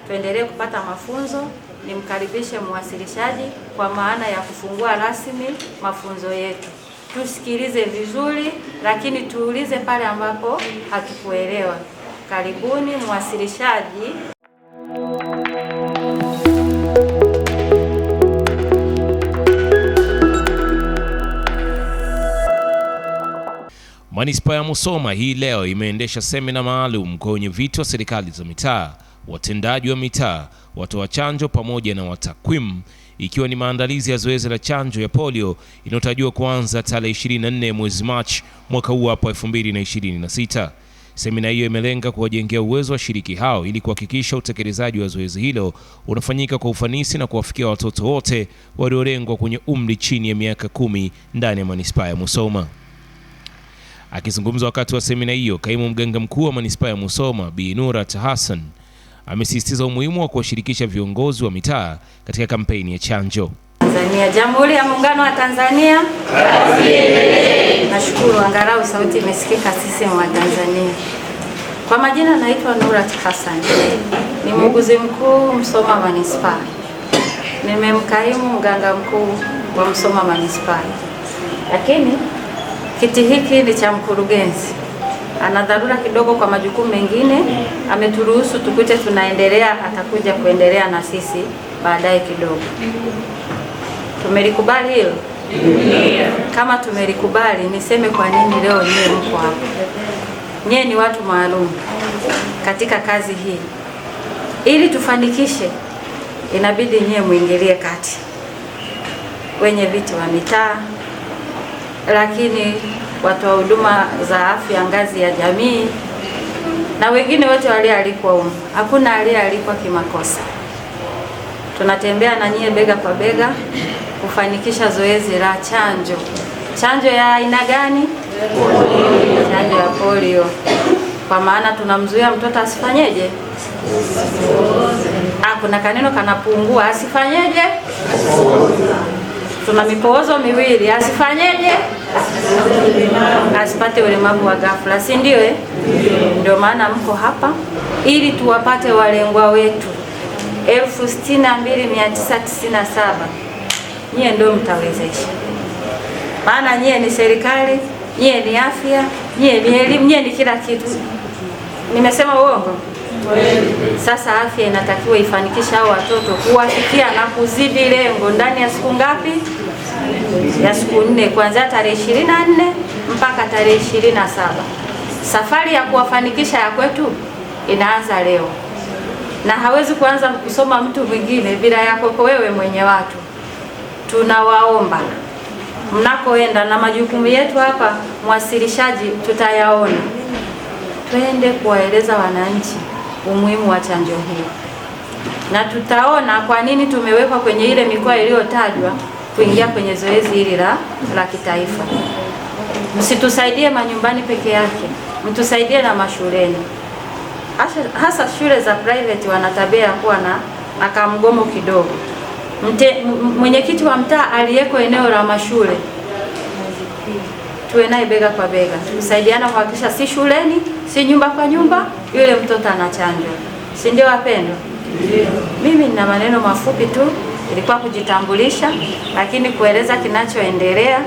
tuendelee kupata mafunzo. Nimkaribishe mwasilishaji kwa maana ya kufungua rasmi mafunzo yetu. Tusikilize vizuri, lakini tuulize pale ambapo hatukuelewa. Karibuni mwasilishaji. Manispaa ya Musoma hii leo imeendesha semina maalum kwa wenyeviti wa serikali za mitaa, watendaji wa mitaa, watoa chanjo pamoja na watakwimu, ikiwa ni maandalizi ya zoezi la chanjo ya polio inayotarajiwa kuanza tarehe 24 mwezi Machi mwaka huu hapa 2026. Semina hiyo imelenga kuwajengea uwezo wa shiriki hao ili kuhakikisha utekelezaji wa zoezi hilo unafanyika kwa ufanisi na kuwafikia watoto wote waliolengwa kwenye umri chini ya miaka 10 ndani ya manispaa ya Musoma. Akizungumza wakati wa semina hiyo, kaimu mganga mkuu wa manispaa ya Musoma Bi Nurat Hassan amesisitiza umuhimu wa kuwashirikisha viongozi wa mitaa katika kampeni ya chanjo. Tanzania, Jamhuri ya Muungano wa Tanzania. Nashukuru angalau sauti imesikika sisi wa Tanzania. Kwa majina naitwa Nurat Hassan. Ni muuguzi mkuu Musoma manispaa. Nimemkaimu mganga mkuu wa Musoma manispaa. Lakini kiti hiki ni cha mkurugenzi. Ana dharura kidogo kwa majukumu mengine, ameturuhusu tukute tunaendelea, atakuja kuendelea na sisi baadaye kidogo. Tumelikubali hilo? Kama tumelikubali, niseme kwa nini leo nyie mko hapa. Nyie ni watu maalum katika kazi hii. Ili tufanikishe, inabidi nyie muingilie kati. Wenye viti wa mitaa, lakini watu wa huduma za afya ngazi ya jamii na wengine wote walioalikwa huko. Hakuna aliyealikwa kimakosa. Tunatembea na nyie bega kwa bega kufanikisha zoezi la chanjo. Chanjo ya aina gani? Chanjo ya polio. Kwa maana tunamzuia mtoto asifanyeje? Kuna kaneno kanapungua, asifanyeje? Tuna mipoozo miwili, asifanyeje? Asipate ulemavu wa ghafla, si ndio Ndio maana mko hapa ili tuwapate walengwa wetu 62,997. Nyie ndio mtawezesha. Maana nyie ni serikali, nyie ni afya, nyie ni elimu, nyie ni kila kitu. Nimesema uongo? Sasa afya inatakiwa ifanikisha hao watoto kuwafikia na kuzidi lengo ndani ya siku ngapi? Ya siku 4, kuanzia tarehe 24 mpaka tarehe 27. Safari ya kuwafanikisha ya kwetu inaanza leo. Na hawezi kuanza kusoma mtu mwingine bila yako wewe mwenye watu. Tunawaomba mnakoenda na majukumu yetu hapa mwasilishaji tutayaona. Twende kuwaeleza wananchi umuhimu wa chanjo hii. Na tutaona kwa nini tumewekwa kwenye ile mikoa iliyotajwa kuingia kwenye zoezi hili la kitaifa. Msitusaidie manyumbani peke yake, mtusaidie na mashuleni. Hasa shule za private wana tabia ya kuwa na kamgomo kidogo. Mwenyekiti wa mtaa aliyeko eneo la mashule, tuwe naye bega kwa bega, tusaidiana kuhakikisha si shuleni, si nyumba kwa nyumba, yule mtoto anachanjwa. Si ndio wapendwa? Mimi nina maneno mafupi tu, ilikuwa kujitambulisha, lakini kueleza kinachoendelea.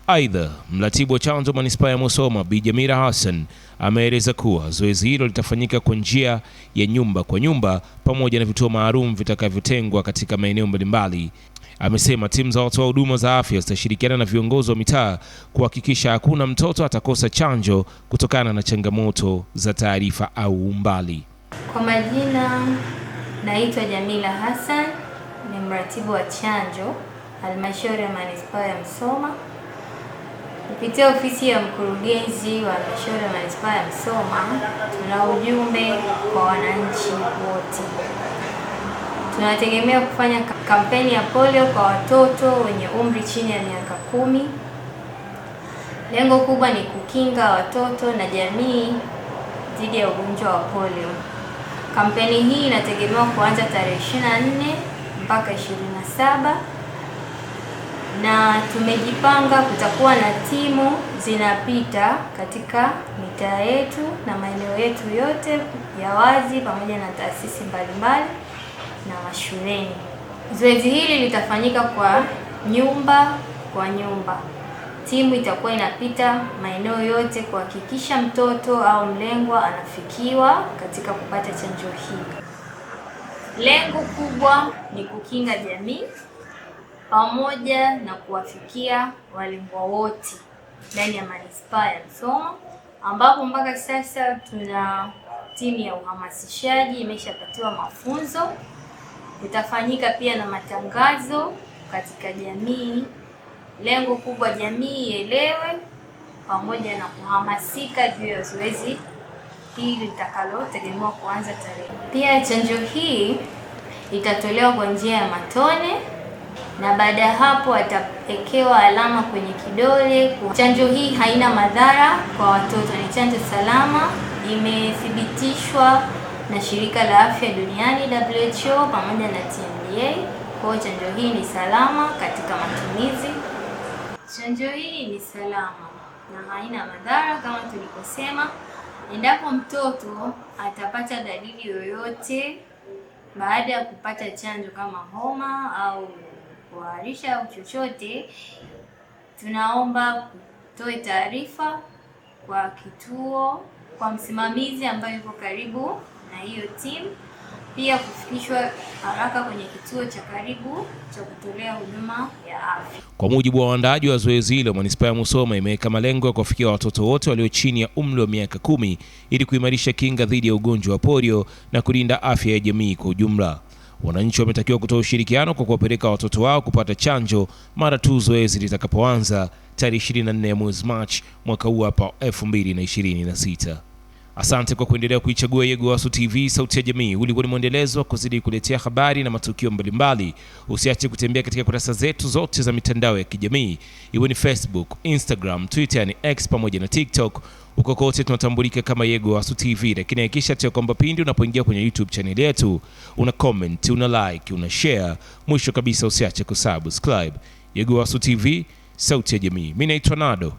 Aidha, mratibu wa chanjo manispaa ya Musoma Bi Jamila Hassan ameeleza kuwa zoezi hilo litafanyika kwa njia ya nyumba kwa nyumba pamoja na vituo maalum vitakavyotengwa katika maeneo mbalimbali. Amesema timu za watoa huduma za afya zitashirikiana na viongozi wa mitaa kuhakikisha hakuna mtoto atakosa chanjo kutokana na changamoto za taarifa au umbali. Kwa majina naitwa Jamila Hassan, ni mratibu wa chanjo halmashauri ya manispaa ya Musoma. Kupitia ofisi ya mkurugenzi wa halmashauri ya manispaa ya Musoma, tuna ujumbe kwa wananchi wote. Tunategemea kufanya kampeni ya polio kwa watoto wenye umri chini ya miaka 10. Lengo kubwa ni kukinga watoto na jamii dhidi ya ugonjwa wa polio. Kampeni hii inategemewa kuanza tarehe 24 mpaka 27. Na tumejipanga, kutakuwa na timu zinapita katika mitaa yetu na maeneo yetu yote ya wazi pamoja na taasisi mbalimbali na mashuleni. Zoezi hili litafanyika kwa nyumba kwa nyumba. Timu itakuwa inapita maeneo yote kuhakikisha mtoto au mlengwa anafikiwa katika kupata chanjo hii. Lengo kubwa ni kukinga jamii pamoja na kuwafikia walengwa wote ndani ya manispaa ya Musoma, ambapo mpaka sasa tuna timu ya uhamasishaji imeshapatiwa mafunzo. Kutafanyika pia na matangazo katika jamii. Lengo kubwa jamii ielewe pamoja na kuhamasika juu ya zoezi hili litakalotegemewa kuanza tarehe. Pia chanjo hii itatolewa kwa njia ya matone na baada ya hapo atawekewa alama kwenye kidole. Chanjo hii haina madhara kwa watoto, ni chanjo salama, imethibitishwa na Shirika la Afya Duniani WHO pamoja na TMDA. Kwa hiyo chanjo hii ni salama katika matumizi. Chanjo hii ni salama na haina madhara kama tulivyosema. Endapo mtoto atapata dalili yoyote baada ya kupata chanjo kama homa au kuharisha au chochote, tunaomba kutoe taarifa kwa kituo, kwa msimamizi ambaye yuko karibu na hiyo timu, pia kufikishwa haraka kwenye kituo cha karibu cha kutolea huduma ya afya. Kwa mujibu wa waandaaji wa zoezi hilo, manispaa ya Musoma imeweka malengo ya kuwafikia watoto wote walio chini ya umri wa miaka 10 ili kuimarisha kinga dhidi ya ugonjwa wa polio na kulinda afya ya jamii kwa ujumla. Wananchi wametakiwa kutoa ushirikiano kwa kuwapeleka watoto wao kupata chanjo mara tu zoezi litakapoanza tarehe 24 ya mwezi Machi mwaka huu hapa 2026. Asante kwa kuendelea kuichagua Yegowasu TV, sauti ya jamii. Ulikuwa ni mwendelezo wa kuzidi kuletea habari na matukio mbalimbali. Usiache kutembea katika kurasa zetu zote za mitandao ya kijamii, iwe ni Facebook, Instagram, Twitter, ni X pamoja na TikTok. Uko kote tunatambulika kama Yegowasu TV, lakini hakikisha tu kwamba pindi unapoingia kwenye YouTube channel yetu una comment, una like, una share. Mwisho kabisa usiache kusubscribe. Yegowasu TV, sauti ya jamii. Mimi naitwa Nado.